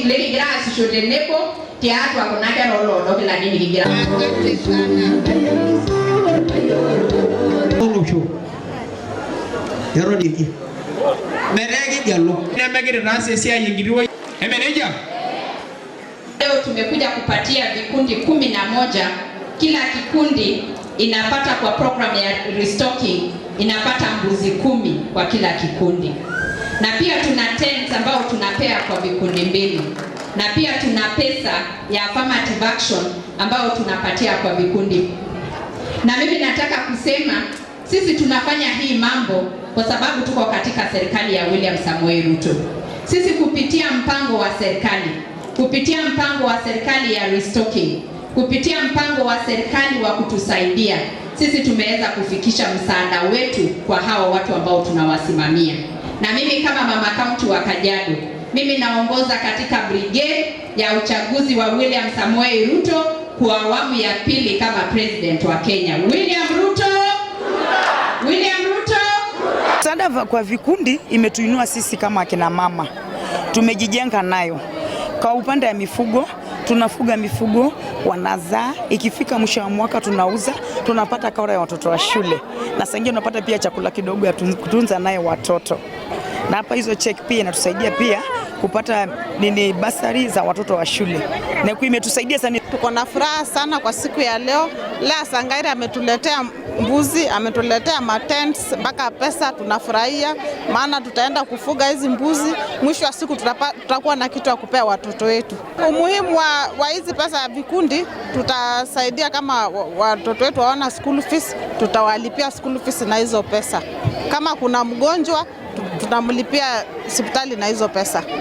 leki grasi shote nepo tiatu akunake rolo kila nini kigira Olusho yaro diki meregi diallo nemegere nase sia yingiriwo emeneja. Leo tumekuja kupatia vikundi 11, kila kikundi inapata kwa program ya restocking inapata mbuzi 10 kwa kila kikundi. Na pia tuna tents ambao tunapea kwa vikundi 2. Na pia tuna pesa ya affirmative action ambao tunapatia kwa vikundi. Na mimi nataka kusema sisi tunafanya hii mambo kwa sababu tuko katika serikali ya William Samoei Ruto. Sisi kupitia mpango wa serikali, kupitia mpango wa serikali ya restocking, kupitia mpango wa serikali wa kutusaidia, sisi tumeweza kufikisha msaada wetu kwa hawa watu ambao tunawasimamia. Na mimi kama mama kaunti wa Kajiado, mimi naongoza katika brigade ya uchaguzi wa William Samoei Ruto kwa awamu ya pili kama president wa Kenya. William Ruto! William Ruto! Msaada kwa vikundi imetuinua sisi kama akina mama. Tumejijenga nayo. Kwa upande ya mifugo, tunafuga mifugo, wanazaa, ikifika mwisho wa mwaka tunauza, tunapata kaura ya watoto wa shule. Na saa ingine tunapata pia chakula kidogo ya kutunza naye watoto. Na hapa hizo check pia inatusaidia pia kupata basari za watoto wa shule. Na kwa imetusaidia sana. Tuko na furaha sana kwa siku ya leo. Lea Sangaire ametuletea mbuzi, ametuletea matents, mpaka pesa tunafurahia. Maana tutaenda kufuga hizi mbuzi, mwisho wa siku tutakuwa na kitu ya kupea watoto wetu. Umuhimu wa hizi pesa ya vikundi, tutasaidia kama watoto wetu waona school fees, tutawalipia school fees na hizo pesa. Kama kuna mgonjwa, tunamlipia hospitali na hizo pesa.